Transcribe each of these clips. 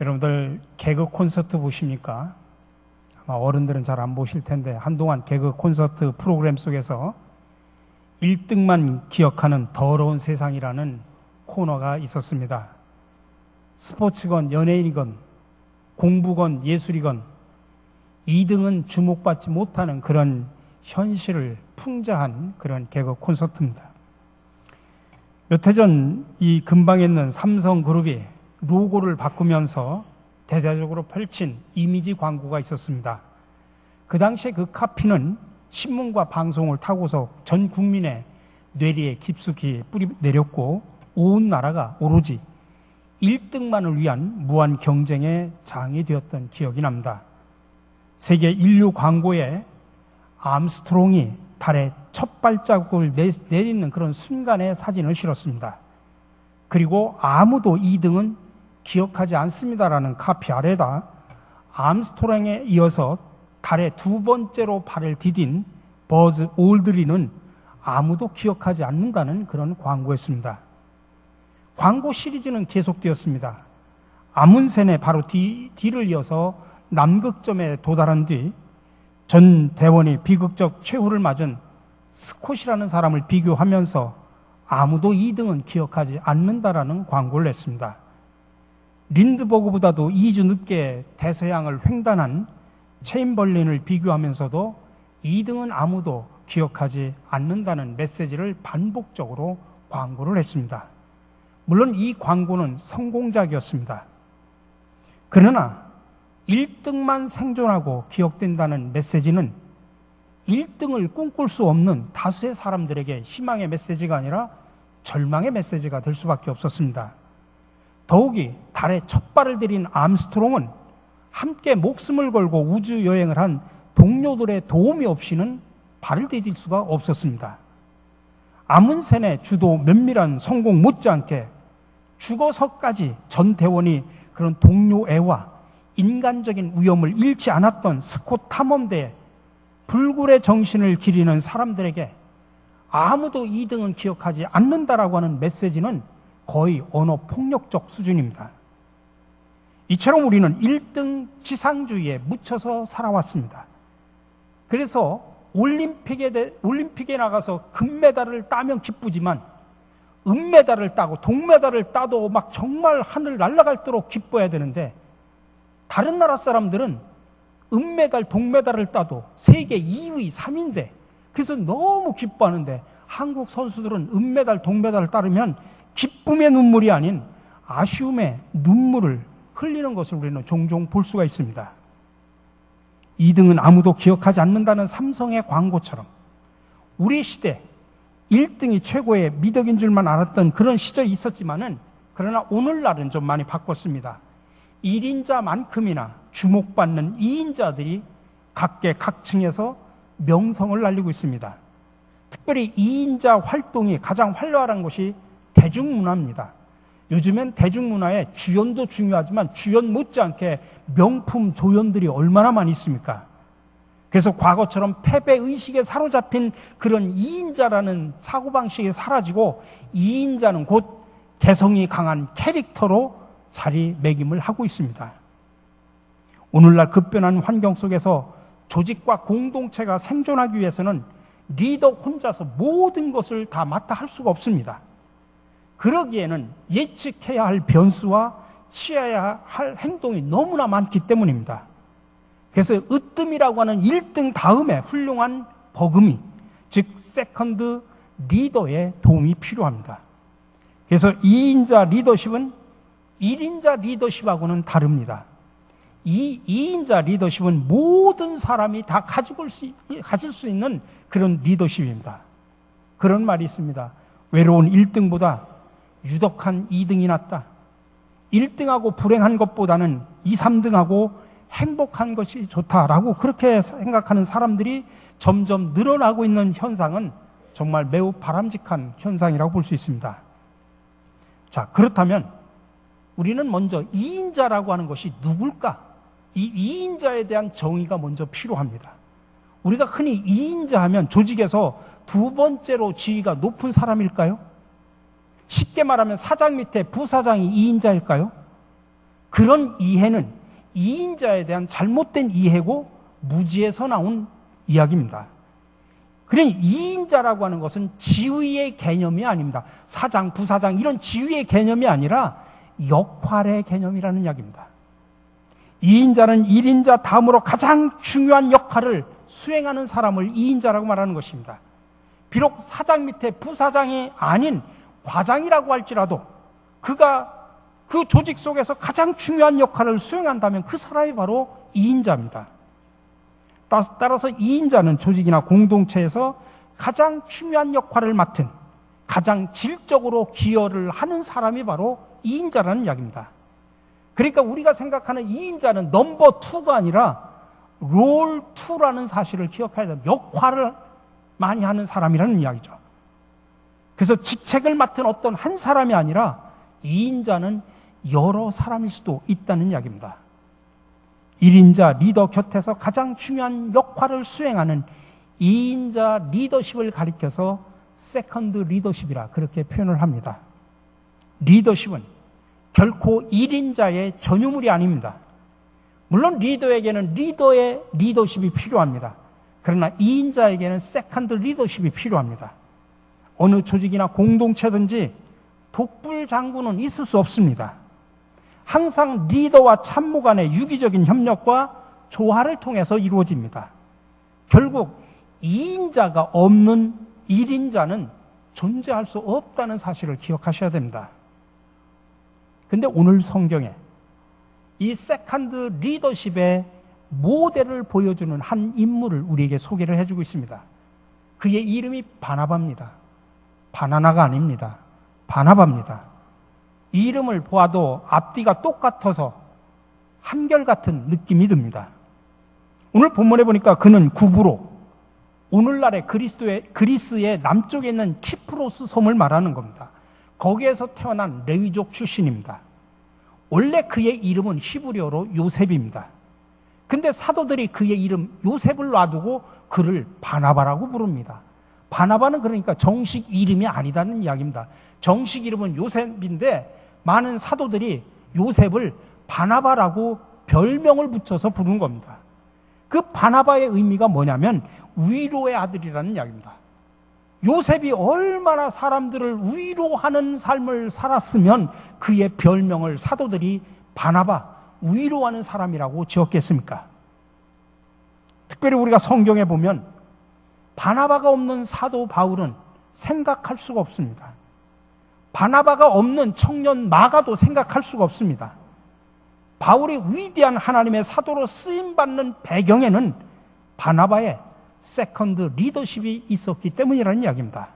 여러분들 개그 콘서트 보십니까? 아마 어른들은 잘 안 보실 텐데 한동안 개그 콘서트 프로그램 속에서 1등만 기억하는 더러운 세상이라는 코너가 있었습니다. 스포츠건 연예인이건 공부건 예술이건 2등은 주목받지 못하는 그런 현실을 풍자한 그런 개그 콘서트입니다. 몇 해 전 이 근방에 있는 삼성그룹이 로고를 바꾸면서 대대적으로 펼친 이미지 광고가 있었습니다. 그 당시에 그 카피는 신문과 방송을 타고서 전 국민의 뇌리에 깊숙이 뿌리 내렸고 온 나라가 오로지 1등만을 위한 무한 경쟁의 장이 되었던 기억이 납니다. 세계 인류 광고에 암스트롱이 달에 첫 발자국을 내딛는 그런 순간의 사진을 실었습니다. 그리고 아무도 2등은 기억하지 않습니다라는 카피 아래다 암스트롱에 이어서 달에 두 번째로 발을 디딘 버즈 올드린은 아무도 기억하지 않는다는 그런 광고였습니다. 광고 시리즈는 계속되었습니다. 아문센의 바로 뒤를 이어서 남극점에 도달한 뒤 전 대원이 비극적 최후를 맞은 스콧이라는 사람을 비교하면서 아무도 2등은 기억하지 않는다라는 광고를 냈습니다. 린드버그보다도 2주 늦게 대서양을 횡단한 체인벌린을 비교하면서도 2등은 아무도 기억하지 않는다는 메시지를 반복적으로 광고를 했습니다. 물론 이 광고는 성공작이었습니다. 그러나 1등만 생존하고 기억된다는 메시지는 1등을 꿈꿀 수 없는 다수의 사람들에게 희망의 메시지가 아니라 절망의 메시지가 될 수밖에 없었습니다. 더욱이 달에 첫 발을 들인 암스트롱은 함께 목숨을 걸고 우주 여행을 한 동료들의 도움이 없이는 발을 디딜 수가 없었습니다. 아문센의 주도 면밀한 성공 못지않게 죽어서까지 전 대원이 그런 동료애와 인간적인 위험을 잃지 않았던 스콧 탐험대에 불굴의 정신을 기리는 사람들에게 아무도 2등은 기억하지 않는다라고 하는 메시지는 거의 언어 폭력적 수준입니다. 이처럼 우리는 1등 지상주의에 묻혀서 살아왔습니다. 그래서 올림픽에 나가서 금메달을 따면 기쁘지만 은메달을 따고 동메달을 따도 막 정말 하늘 날아갈도록 기뻐해야 되는데 다른 나라 사람들은 은메달, 동메달을 따도 세계 2위, 3위인데 그래서 너무 기뻐하는데 한국 선수들은 은메달, 동메달을 따르면 기쁨의 눈물이 아닌 아쉬움의 눈물을 흘리는 것을 우리는 종종 볼 수가 있습니다. 2등은 아무도 기억하지 않는다는 삼성의 광고처럼 우리 시대 1등이 최고의 미덕인 줄만 알았던 그런 시절이 있었지만은 그러나 오늘날은 좀 많이 바꿨습니다. 1인자만큼이나 주목받는 2인자들이 각계각층에서 명성을 날리고 있습니다. 특별히 2인자 활동이 가장 활발한 것이 대중문화입니다. 요즘엔 대중문화에 주연도 중요하지만 주연 못지않게 명품 조연들이 얼마나 많이 있습니까? 그래서 과거처럼 패배의식에 사로잡힌 그런 2인자라는 사고방식이 사라지고 2인자는 곧 개성이 강한 캐릭터로 자리매김을 하고 있습니다. 오늘날 급변한 환경 속에서 조직과 공동체가 생존하기 위해서는 리더 혼자서 모든 것을 다 맡아 할 수가 없습니다. 그러기에는 예측해야 할 변수와 취해야 할 행동이 너무나 많기 때문입니다. 그래서 으뜸이라고 하는 1등 다음에 훌륭한 버금이, 즉 세컨드 리더의 도움이 필요합니다. 그래서 2인자 리더십은 1인자 리더십하고는 다릅니다. 이 2인자 리더십은 모든 사람이 다 가질 수 있는 그런 리더십입니다. 그런 말이 있습니다. 외로운 1등보다 유덕한 2등이 낫다. 1등하고 불행한 것보다는 2, 3등하고 행복한 것이 좋다라고 그렇게 생각하는 사람들이 점점 늘어나고 있는 현상은 정말 매우 바람직한 현상이라고 볼 수 있습니다. 자, 그렇다면 우리는 먼저 2인자라고 하는 것이 누굴까? 이 2인자에 대한 정의가 먼저 필요합니다. 우리가 흔히 2인자 하면 조직에서 두 번째로 지위가 높은 사람일까요? 쉽게 말하면 사장 밑에 부사장이 2인자일까요? 그런 이해는 이인자에 대한 잘못된 이해고 무지에서 나온 이야기입니다. 그러니 이인자라고 하는 것은 지위의 개념이 아닙니다. 사장, 부사장 이런 지위의 개념이 아니라 역할의 개념이라는 이야기입니다. 이인자는 일인자 다음으로 가장 중요한 역할을 수행하는 사람을 이인자라고 말하는 것입니다. 비록 사장 밑에 부사장이 아닌 과장이라고 할지라도 그가 그 조직 속에서 가장 중요한 역할을 수행한다면 그 사람이 바로 이인자입니다. 따라서 이인자는 조직이나 공동체에서 가장 중요한 역할을 맡은 가장 질적으로 기여를 하는 사람이 바로 이인자라는 이야기입니다. 그러니까 우리가 생각하는 이인자는 넘버 2가 아니라 롤 2라는 사실을 기억해야 됩니다. 역할을 많이 하는 사람이라는 이야기죠. 그래서 직책을 맡은 어떤 한 사람이 아니라 이인자는 여러 사람일 수도 있다는 이야기입니다. 1인자 리더 곁에서 가장 중요한 역할을 수행하는 2인자 리더십을 가리켜서 세컨드 리더십이라 그렇게 표현을 합니다. 리더십은 결코 1인자의 전유물이 아닙니다. 물론 리더에게는 리더의 리더십이 필요합니다. 그러나 2인자에게는 세컨드 리더십이 필요합니다. 어느 조직이나 공동체든지 독불 장군은 있을 수 없습니다. 항상 리더와 참모 간의 유기적인 협력과 조화를 통해서 이루어집니다. 결국 2인자가 없는 1인자는 존재할 수 없다는 사실을 기억하셔야 됩니다. 근데 오늘 성경에 이 세컨드 리더십의 모델을 보여주는 한 인물을 우리에게 소개를 해주고 있습니다. 그의 이름이 바나바입니다. 바나나가 아닙니다. 바나바입니다. 이 이름을 보아도 앞뒤가 똑같아서 한결같은 느낌이 듭니다. 오늘 본문에 보니까 그는 구브로, 오늘날의 그리스의 남쪽에 있는 키프로스 섬을 말하는 겁니다. 거기에서 태어난 레위족 출신입니다. 원래 그의 이름은 히브리어로 요셉입니다. 근데 사도들이 그의 이름 요셉을 놔두고 그를 바나바라고 부릅니다. 바나바는 그러니까 정식 이름이 아니다는 이야기입니다. 정식 이름은 요셉인데 많은 사도들이 요셉을 바나바라고 별명을 붙여서 부르는 겁니다. 그 바나바의 의미가 뭐냐면 위로의 아들이라는 이야기입니다. 요셉이 얼마나 사람들을 위로하는 삶을 살았으면 그의 별명을 사도들이 바나바, 위로하는 사람이라고 지었겠습니까? 특별히 우리가 성경에 보면 바나바가 없는 사도 바울은 생각할 수가 없습니다. 바나바가 없는 청년 마가도 생각할 수가 없습니다. 바울이 위대한 하나님의 사도로 쓰임받는 배경에는 바나바의 세컨드 리더십이 있었기 때문이라는 이야기입니다.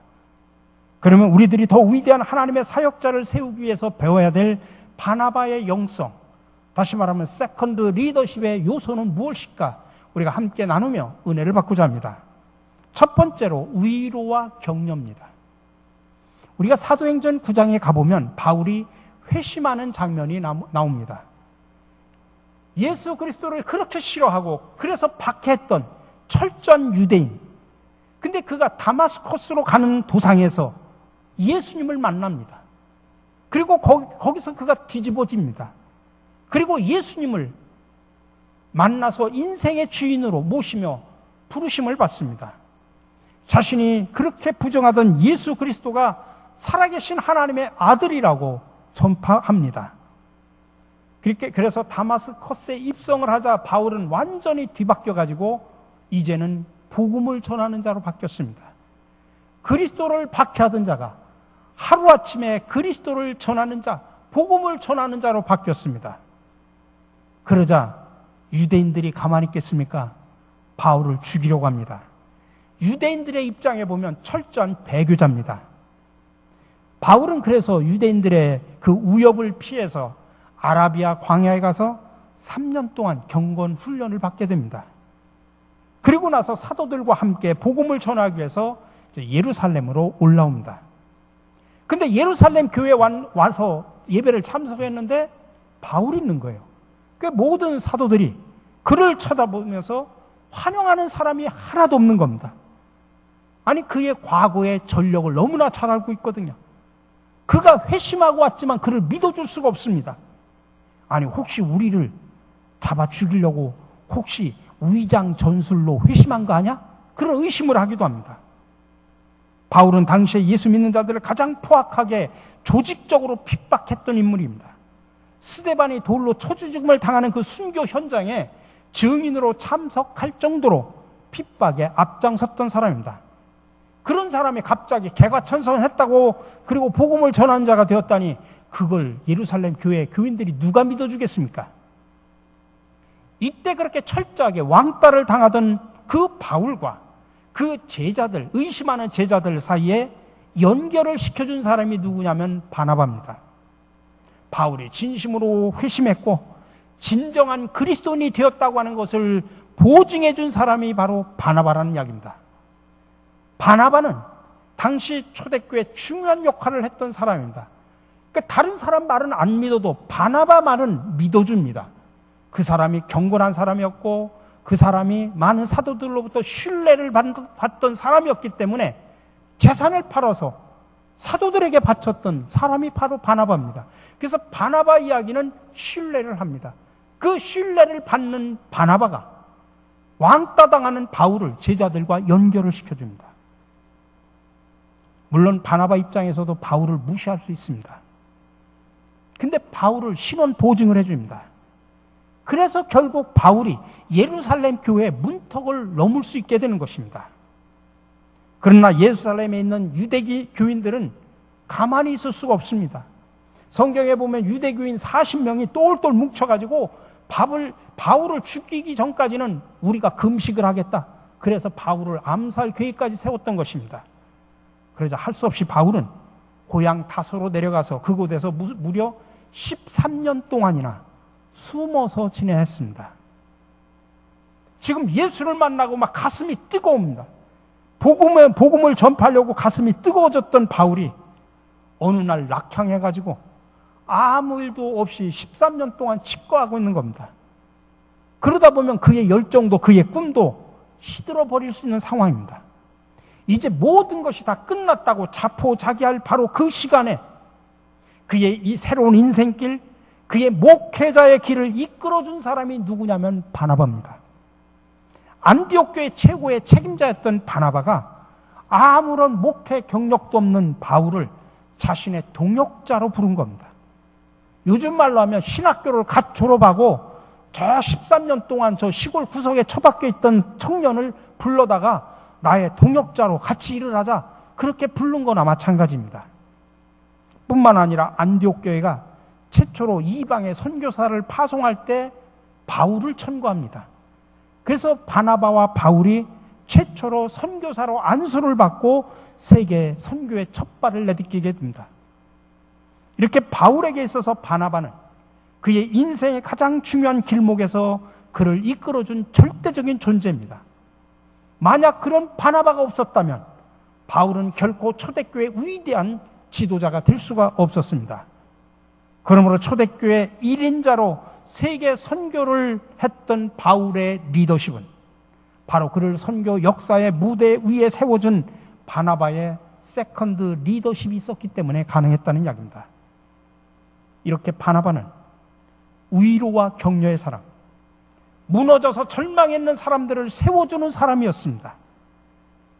그러면 우리들이 더 위대한 하나님의 사역자를 세우기 위해서 배워야 될 바나바의 영성, 다시 말하면 세컨드 리더십의 요소는 무엇일까? 우리가 함께 나누며 은혜를 받고자 합니다. 첫 번째로 위로와 격려입니다. 우리가 사도행전 9장에 가보면 바울이 회심하는 장면이 나옵니다. 예수 그리스도를 그렇게 싫어하고 그래서 박해했던 철저한 유대인. 근데 그가 다마스커스로 가는 도상에서 예수님을 만납니다. 그리고 거기서 그가 뒤집어집니다. 그리고 예수님을 만나서 인생의 주인으로 모시며 부르심을 받습니다. 자신이 그렇게 부정하던 예수 그리스도가 살아계신 하나님의 아들이라고 전파합니다. 그래서 다마스커스에 입성을 하자 바울은 완전히 뒤바뀌어가지고 이제는 복음을 전하는 자로 바뀌었습니다. 그리스도를 박해하던 자가 하루아침에 그리스도를 전하는 자, 복음을 전하는 자로 바뀌었습니다. 그러자 유대인들이 가만히 있겠습니까? 바울을 죽이려고 합니다. 유대인들의 입장에 보면 철저한 배교자입니다. 바울은 그래서 유대인들의 그 위협을 피해서 아라비아 광야에 가서 3년 동안 경건 훈련을 받게 됩니다. 그리고 나서 사도들과 함께 복음을 전하기 위해서 예루살렘으로 올라옵니다. 근데 예루살렘 교회에 와서 예배를 참석했는데 바울이 있는 거예요. 그 모든 사도들이 그를 쳐다보면서 환영하는 사람이 하나도 없는 겁니다. 아니, 그의 과거의 전력을 너무나 잘 알고 있거든요. 그가 회심하고 왔지만 그를 믿어줄 수가 없습니다. 아니 혹시 우리를 잡아 죽이려고 혹시 위장 전술로 회심한 거 아니야? 그런 의심을 하기도 합니다. 바울은 당시에 예수 믿는 자들을 가장 포악하게 조직적으로 핍박했던 인물입니다. 스데반이 돌로 쳐주 죽음을 당하는 그 순교 현장에 증인으로 참석할 정도로 핍박에 앞장섰던 사람입니다. 그런 사람이 갑자기 개과천선했다고 그리고 복음을 전하는 자가 되었다니 그걸 예루살렘 교회 교인들이 누가 믿어주겠습니까? 이때 그렇게 철저하게 왕따를 당하던 그 바울과 그 제자들, 의심하는 제자들 사이에 연결을 시켜준 사람이 누구냐면 바나바입니다. 바울이 진심으로 회심했고 진정한 그리스도인이 되었다고 하는 것을 보증해 준 사람이 바로 바나바라는 이야기입니다. 바나바는 당시 초대교회 중요한 역할을 했던 사람입니다. 그러니까 다른 사람 말은 안 믿어도 바나바 말은 믿어줍니다. 그 사람이 경건한 사람이었고 그 사람이 많은 사도들로부터 신뢰를 받던 사람이었기 때문에 재산을 팔아서 사도들에게 바쳤던 사람이 바로 바나바입니다. 그래서 바나바 이야기는 신뢰를 합니다. 그 신뢰를 받는 바나바가 왕따당하는 바울을 제자들과 연결을 시켜줍니다. 물론 바나바 입장에서도 바울을 무시할 수 있습니다. 근데 바울을 신원 보증을 해줍니다. 그래서 결국 바울이 예루살렘 교회의 문턱을 넘을 수 있게 되는 것입니다. 그러나 예루살렘에 있는 유대기 교인들은 가만히 있을 수가 없습니다. 성경에 보면 유대교인 40명이 똘똘 뭉쳐가지고 바울을 죽이기 전까지는 우리가 금식을 하겠다. 그래서 바울을 암살 계획까지 세웠던 것입니다. 그러자 할 수 없이 바울은 고향 다소로 내려가서 그곳에서 무려 13년 동안이나 숨어서 지내했습니다. 지금 예수를 만나고 막 가슴이 뜨거웁니다. 복음을 전파하려고 가슴이 뜨거워졌던 바울이 어느 날 낙향해가지고 아무 일도 없이 13년 동안 치과하고 있는 겁니다. 그러다 보면 그의 열정도 그의 꿈도 시들어 버릴 수 있는 상황입니다. 이제 모든 것이 다 끝났다고 자포자기할 바로 그 시간에 그의 이 새로운 인생길, 그의 목회자의 길을 이끌어준 사람이 누구냐면 바나바입니다. 안디옥 교회 최고의 책임자였던 바나바가 아무런 목회 경력도 없는 바울을 자신의 동역자로 부른 겁니다. 요즘 말로 하면 신학교를 갓 졸업하고 저 13년 동안 저 시골 구석에 처박혀 있던 청년을 불러다가 나의 동역자로 같이 일을 하자, 그렇게 부른 거나 마찬가지입니다. 뿐만 아니라 안디옥 교회가 최초로 이방의 선교사를 파송할 때 바울을 천거합니다. 그래서 바나바와 바울이 최초로 선교사로 안수를 받고 세계 선교의 첫 발을 내딛게 됩니다. 이렇게 바울에게 있어서 바나바는 그의 인생의 가장 중요한 길목에서 그를 이끌어준 절대적인 존재입니다. 만약 그런 바나바가 없었다면 바울은 결코 초대교회의 위대한 지도자가 될 수가 없었습니다. 그러므로 초대교회 1인자로 세계 선교를 했던 바울의 리더십은 바로 그를 선교 역사의 무대 위에 세워준 바나바의 세컨드 리더십이 있었기 때문에 가능했다는 이야기입니다. 이렇게 바나바는 위로와 격려의 사람, 무너져서 절망했는 사람들을 세워주는 사람이었습니다.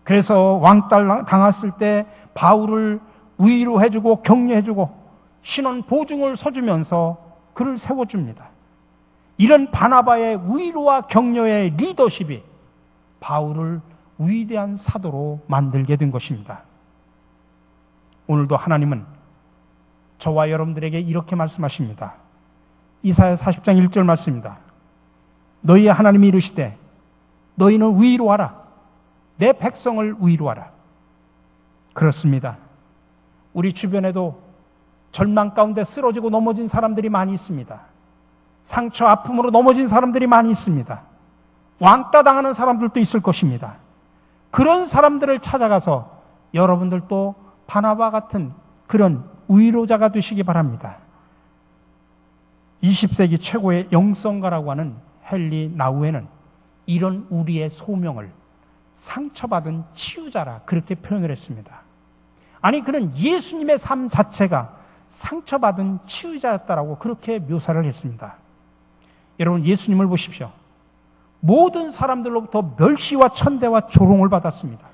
그래서 왕따 당했을 때 바울을 위로해주고 격려해주고 신원 보증을 서주면서 그를 세워줍니다. 이런 바나바의 위로와 격려의 리더십이 바울을 위대한 사도로 만들게 된 것입니다. 오늘도 하나님은 저와 여러분들에게 이렇게 말씀하십니다. 이사야 40장 1절 말씀입니다. 너희의 하나님이 이르시되 너희는 위로하라. 내 백성을 위로하라. 그렇습니다. 우리 주변에도 절망 가운데 쓰러지고 넘어진 사람들이 많이 있습니다. 상처, 아픔으로 넘어진 사람들이 많이 있습니다. 왕따 당하는 사람들도 있을 것입니다. 그런 사람들을 찾아가서 여러분들도 바나바 같은 그런 위로자가 되시기 바랍니다. 20세기 최고의 영성가라고 하는 헨리 나우에는 이런 우리의 소명을 상처받은 치유자라 그렇게 표현을 했습니다. 아니, 그는 예수님의 삶 자체가 상처받은 치유자였다라고 그렇게 묘사를 했습니다. 여러분, 예수님을 보십시오. 모든 사람들로부터 멸시와 천대와 조롱을 받았습니다.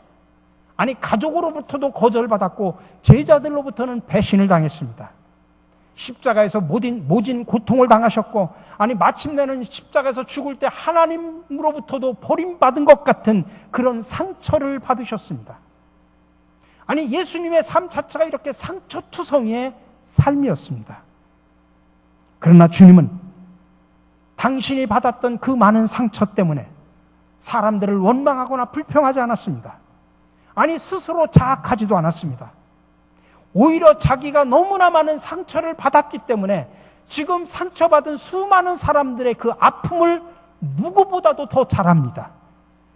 아니, 가족으로부터도 거절받았고 제자들로부터는 배신을 당했습니다. 십자가에서 모진 고통을 당하셨고, 아니 마침내는 십자가에서 죽을 때 하나님으로부터도 버림받은 것 같은 그런 상처를 받으셨습니다. 아니, 예수님의 삶 자체가 이렇게 상처투성이의 삶이었습니다. 그러나 주님은 당신이 받았던 그 많은 상처 때문에 사람들을 원망하거나 불평하지 않았습니다. 아니, 스스로 자학하지도 않았습니다. 오히려 자기가 너무나 많은 상처를 받았기 때문에 지금 상처받은 수많은 사람들의 그 아픔을 누구보다도 더 잘 압니다.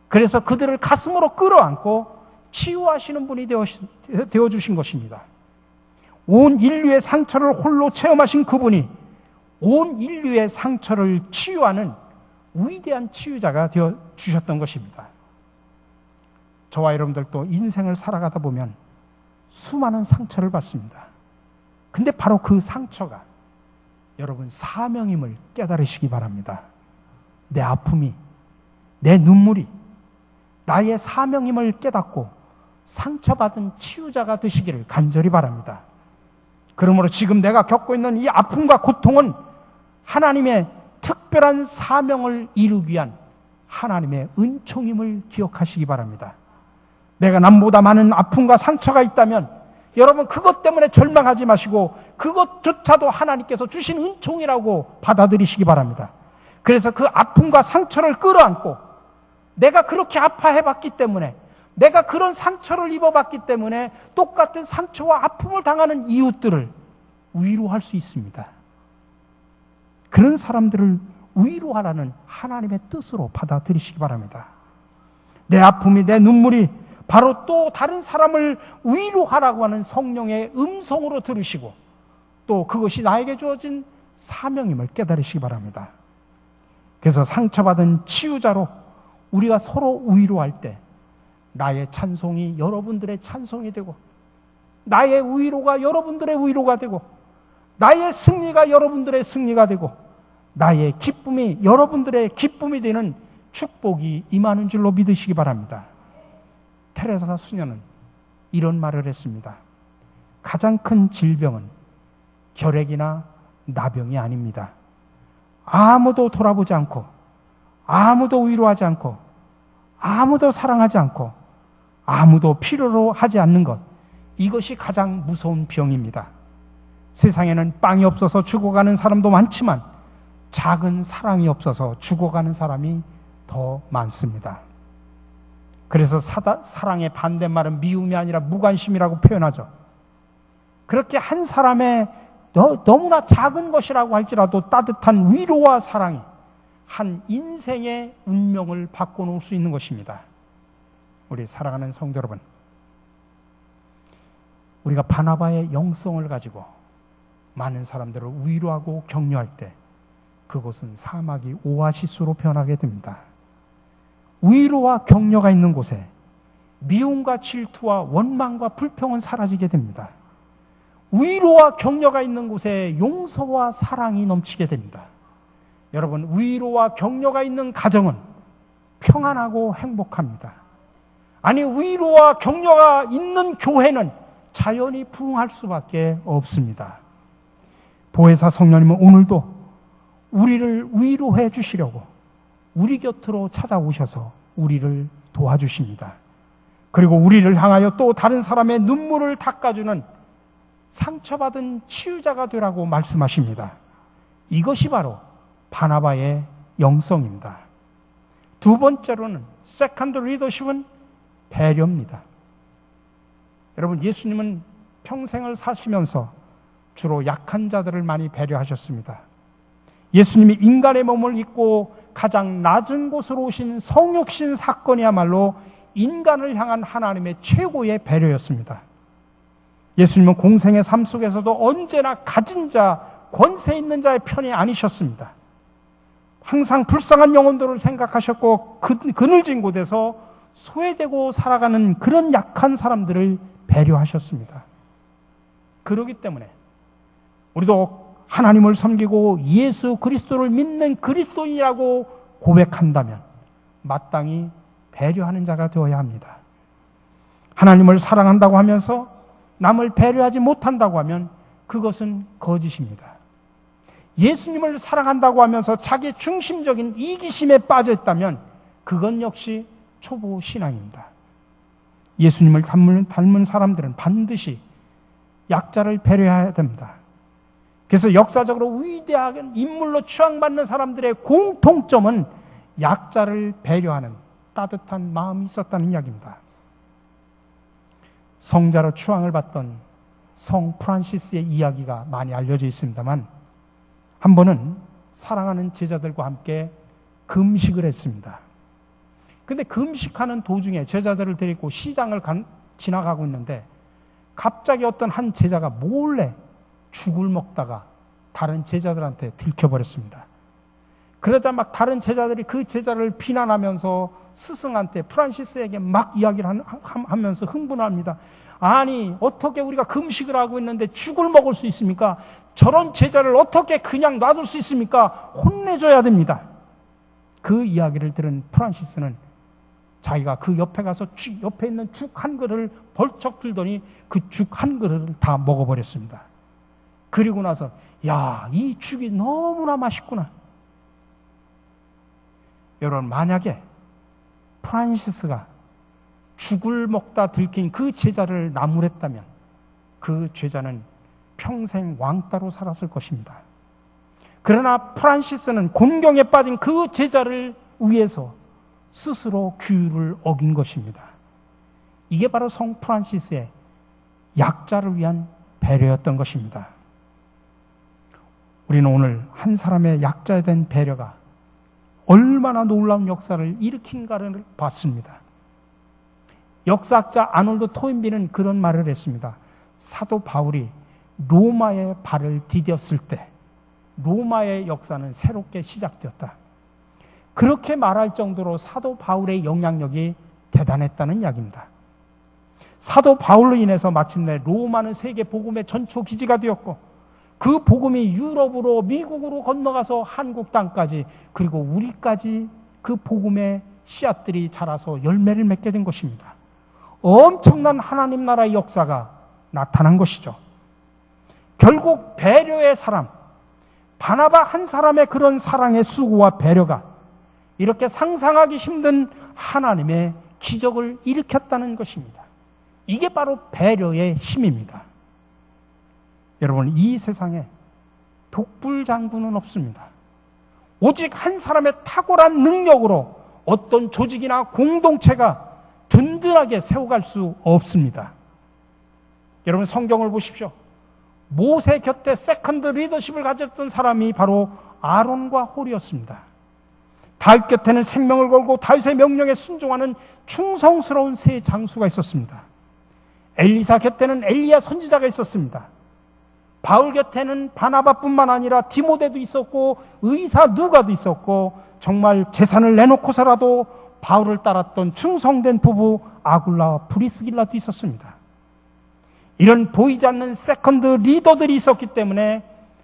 그래서 그들을 가슴으로 끌어안고 치유하시는 분이 되어주신 것입니다. 온 인류의 상처를 홀로 체험하신 그분이 온 인류의 상처를 치유하는 위대한 치유자가 되어주셨던 것입니다. 저와 여러분들도 인생을 살아가다 보면 수많은 상처를 받습니다. 근데 바로 그 상처가 여러분 사명임을 깨달으시기 바랍니다. 내 아픔이, 내 눈물이 나의 사명임을 깨닫고 상처받은 치유자가 되시기를 간절히 바랍니다. 그러므로 지금 내가 겪고 있는 이 아픔과 고통은 하나님의 특별한 사명을 이루기 위한 하나님의 은총임을 기억하시기 바랍니다. 내가 남보다 많은 아픔과 상처가 있다면 여러분 그것 때문에 절망하지 마시고 그것조차도 하나님께서 주신 은총이라고 받아들이시기 바랍니다. 그래서 그 아픔과 상처를 끌어안고 내가 그렇게 아파해봤기 때문에, 내가 그런 상처를 입어봤기 때문에 똑같은 상처와 아픔을 당하는 이웃들을 위로할 수 있습니다. 그런 사람들을 위로하라는 하나님의 뜻으로 받아들이시기 바랍니다. 내 아픔이, 내 눈물이 바로 또 다른 사람을 위로하라고 하는 성령의 음성으로 들으시고 또 그것이 나에게 주어진 사명임을 깨달으시기 바랍니다. 그래서 상처받은 치유자로 우리가 서로 위로할 때 나의 찬송이 여러분들의 찬송이 되고, 나의 위로가 여러분들의 위로가 되고, 나의 승리가 여러분들의 승리가 되고, 나의 기쁨이 여러분들의 기쁨이 되는 축복이 임하는 줄로 믿으시기 바랍니다. 테레사 수녀는 이런 말을 했습니다. 가장 큰 질병은 결핵이나 나병이 아닙니다. 아무도 돌아보지 않고, 아무도 위로하지 않고, 아무도 사랑하지 않고, 아무도 필요로 하지 않는 것, 이것이 가장 무서운 병입니다. 세상에는 빵이 없어서 죽어가는 사람도 많지만 작은 사랑이 없어서 죽어가는 사람이 더 많습니다. 그래서 사랑의 반대말은 미움이 아니라 무관심이라고 표현하죠. 그렇게 한 사람의 너무나 작은 것이라고 할지라도 따뜻한 위로와 사랑이 한 인생의 운명을 바꿔놓을 수 있는 것입니다. 우리 사랑하는 성도 여러분, 우리가 바나바의 영성을 가지고 많은 사람들을 위로하고 격려할 때 그곳은 사막이 오아시스로 변하게 됩니다. 위로와 격려가 있는 곳에 미움과 질투와 원망과 불평은 사라지게 됩니다. 위로와 격려가 있는 곳에 용서와 사랑이 넘치게 됩니다. 여러분, 위로와 격려가 있는 가정은 평안하고 행복합니다. 아니, 위로와 격려가 있는 교회는 자연히 부흥할 수밖에 없습니다. 보혜사 성령님은 오늘도 우리를 위로해 주시려고 우리 곁으로 찾아오셔서 우리를 도와주십니다. 그리고 우리를 향하여 또 다른 사람의 눈물을 닦아주는 상처받은 치유자가 되라고 말씀하십니다. 이것이 바로 바나바의 영성입니다. 두 번째로는 세컨드 리더십은 배려입니다. 여러분, 예수님은 평생을 사시면서 주로 약한 자들을 많이 배려하셨습니다. 예수님이 인간의 몸을 입고 가장 낮은 곳으로 오신 성육신 사건이야말로 인간을 향한 하나님의 최고의 배려였습니다. 예수님은 공생의 삶 속에서도 언제나 가진 자, 권세 있는 자의 편이 아니셨습니다. 항상 불쌍한 영혼들을 생각하셨고 그늘진 곳에서 소외되고 살아가는 그런 약한 사람들을 배려하셨습니다. 그렇기 때문에 우리도 하나님을 섬기고 예수 그리스도를 믿는 그리스도인이라고 고백한다면 마땅히 배려하는 자가 되어야 합니다. 하나님을 사랑한다고 하면서 남을 배려하지 못한다고 하면 그것은 거짓입니다. 예수님을 사랑한다고 하면서 자기 중심적인 이기심에 빠져 있다면 그건 역시 초보 신앙입니다. 예수님을 닮은 사람들은 반드시 약자를 배려해야 됩니다. 그래서 역사적으로 위대한 인물로 추앙받는 사람들의 공통점은 약자를 배려하는 따뜻한 마음이 있었다는 이야기입니다. 성자로 추앙을 받던 성 프란시스의 이야기가 많이 알려져 있습니다만 한 번은 사랑하는 제자들과 함께 금식을 했습니다. 근데 금식하는 도중에 제자들을 데리고 시장을 지나가고 있는데 갑자기 어떤 한 제자가 몰래 죽을 먹다가 다른 제자들한테 들켜버렸습니다. 그러자 막 다른 제자들이 그 제자를 비난하면서 스승한테 프란시스에게 막 이야기를 하면서 흥분합니다. 아니, 어떻게 우리가 금식을 하고 있는데 죽을 먹을 수 있습니까? 저런 제자를 어떻게 그냥 놔둘 수 있습니까? 혼내줘야 됩니다. 그 이야기를 들은 프란시스는 자기가 그 옆에 가서 옆에 있는 죽 한 그릇을 벌쩍 들더니 그 죽 한 그릇을 다 먹어버렸습니다. 그리고 나서 야, 이 죽이 너무나 맛있구나. 여러분, 만약에 프란시스가 죽을 먹다 들킨 그 제자를 나무랬다면 그 제자는 평생 왕따로 살았을 것입니다. 그러나 프란시스는 곤경에 빠진 그 제자를 위해서 스스로 규율을 어긴 것입니다. 이게 바로 성 프란시스의 약자를 위한 배려였던 것입니다. 우리는 오늘 한 사람의 약자에 대한 배려가 얼마나 놀라운 역사를 일으킨가를 봤습니다. 역사학자 아놀드 토인비는 그런 말을 했습니다. 사도 바울이 로마의 발을 디뎠을 때 로마의 역사는 새롭게 시작되었다. 그렇게 말할 정도로 사도 바울의 영향력이 대단했다는 이야기입니다. 사도 바울로 인해서 마침내 로마는 세계 복음의 전초 기지가 되었고 그 복음이 유럽으로 미국으로 건너가서 한국 땅까지 그리고 우리까지 그 복음의 씨앗들이 자라서 열매를 맺게 된 것입니다. 엄청난 하나님 나라의 역사가 나타난 것이죠. 결국 배려의 사람, 바나바 한 사람의 그런 사랑의 수고와 배려가 이렇게 상상하기 힘든 하나님의 기적을 일으켰다는 것입니다. 이게 바로 배려의 힘입니다. 여러분, 이 세상에 독불장군은 없습니다. 오직 한 사람의 탁월한 능력으로 어떤 조직이나 공동체가 든든하게 세워갈 수 없습니다. 여러분, 성경을 보십시오. 모세 곁에 세컨드 리더십을 가졌던 사람이 바로 아론과 홀이었습니다. 다윗 곁에는 생명을 걸고 다윗의 명령에 순종하는 충성스러운 세 장수가 있었습니다. 엘리사 곁에는 엘리야 선지자가 있었습니다. 바울 곁에는 바나바뿐만 아니라 디모데도 있었고 의사 누가도 있었고 정말 재산을 내놓고서라도 바울을 따랐던 충성된 부부 아굴라와 브리스길라도 있었습니다. 이런 보이지 않는 세컨드 리더들이 있었기 때문에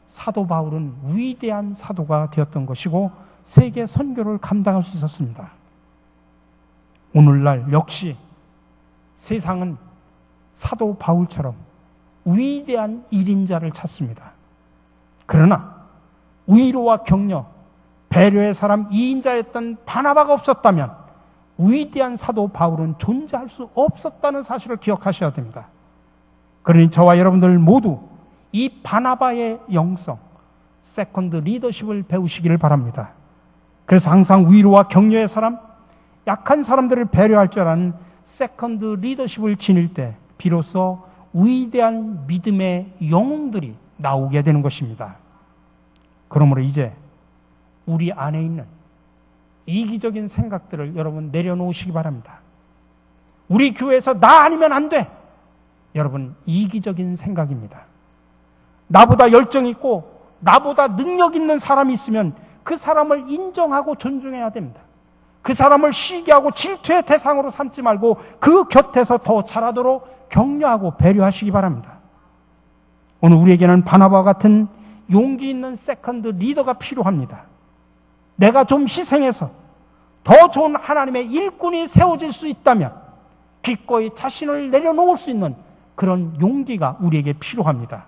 사도 바울은 위대한 사도가 되었던 것이고 세계 선교를 감당할 수 있었습니다. 오늘날 역시 세상은 사도 바울처럼 위대한 일인자를 찾습니다. 그러나 위로와 격려, 배려의 사람 2인자였던 바나바가 없었다면 위대한 사도 바울은 존재할 수 없었다는 사실을 기억하셔야 됩니다. 그러니 저와 여러분들 모두 이 바나바의 영성, 세컨드 리더십을 배우시기를 바랍니다. 그래서 항상 위로와 격려의 사람, 약한 사람들을 배려할 줄 아는 세컨드 리더십을 지닐 때 비로소 위대한 믿음의 영웅들이 나오게 되는 것입니다. 그러므로 이제 우리 안에 있는 이기적인 생각들을 여러분 내려놓으시기 바랍니다. 우리 교회에서 나 아니면 안 돼. 여러분, 이기적인 생각입니다. 나보다 열정 있고 나보다 능력 있는 사람이 있으면 그 사람을 인정하고 존중해야 됩니다. 그 사람을 시기하고 질투의 대상으로 삼지 말고 그 곁에서 더 잘하도록 격려하고 배려하시기 바랍니다. 오늘 우리에게는 바나바와 같은 용기 있는 세컨드 리더가 필요합니다. 내가 좀 희생해서 더 좋은 하나님의 일꾼이 세워질 수 있다면 기꺼이 자신을 내려놓을 수 있는 그런 용기가 우리에게 필요합니다.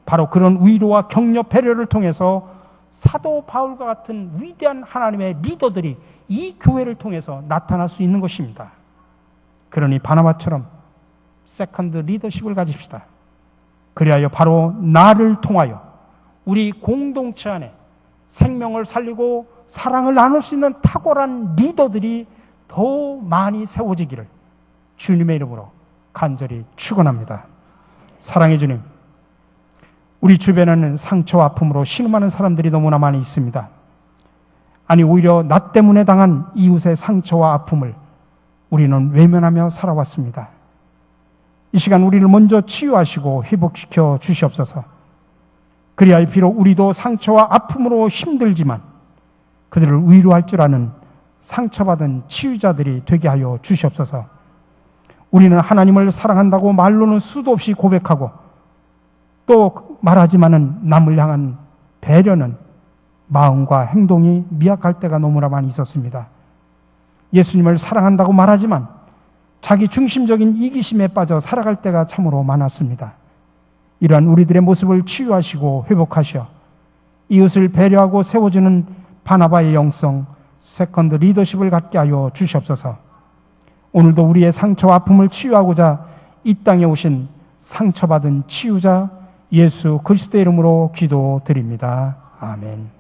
바로 그런 위로와 격려, 배려를 통해서 사도 바울과 같은 위대한 하나님의 리더들이 이 교회를 통해서 나타날 수 있는 것입니다. 그러니 바나바처럼 세컨드 리더십을 가집시다. 그리하여 바로 나를 통하여 우리 공동체 안에 생명을 살리고 사랑을 나눌 수 있는 탁월한 리더들이 더 많이 세워지기를 주님의 이름으로 간절히 축원합니다. 사랑의 주님, 우리 주변에는 상처와 아픔으로 신음하는 사람들이 너무나 많이 있습니다. 아니, 오히려 나 때문에 당한 이웃의 상처와 아픔을 우리는 외면하며 살아왔습니다. 이 시간 우리를 먼저 치유하시고 회복시켜 주시옵소서. 그리하여 비록 우리도 상처와 아픔으로 힘들지만 그들을 위로할 줄 아는 상처받은 치유자들이 되게 하여 주시옵소서. 우리는 하나님을 사랑한다고 말로는 수도 없이 고백하고 또 말하지만은 남을 향한 배려는 마음과 행동이 미약할 때가 너무나 많이 있었습니다. 예수님을 사랑한다고 말하지만 자기 중심적인 이기심에 빠져 살아갈 때가 참으로 많았습니다. 이러한 우리들의 모습을 치유하시고 회복하셔 이웃을 배려하고 세워주는 바나바의 영성, 세컨드 리더십을 갖게 하여 주시옵소서. 오늘도 우리의 상처와 아픔을 치유하고자 이 땅에 오신 상처받은 치유자 예수 그리스도의 이름으로 기도드립니다. 아멘.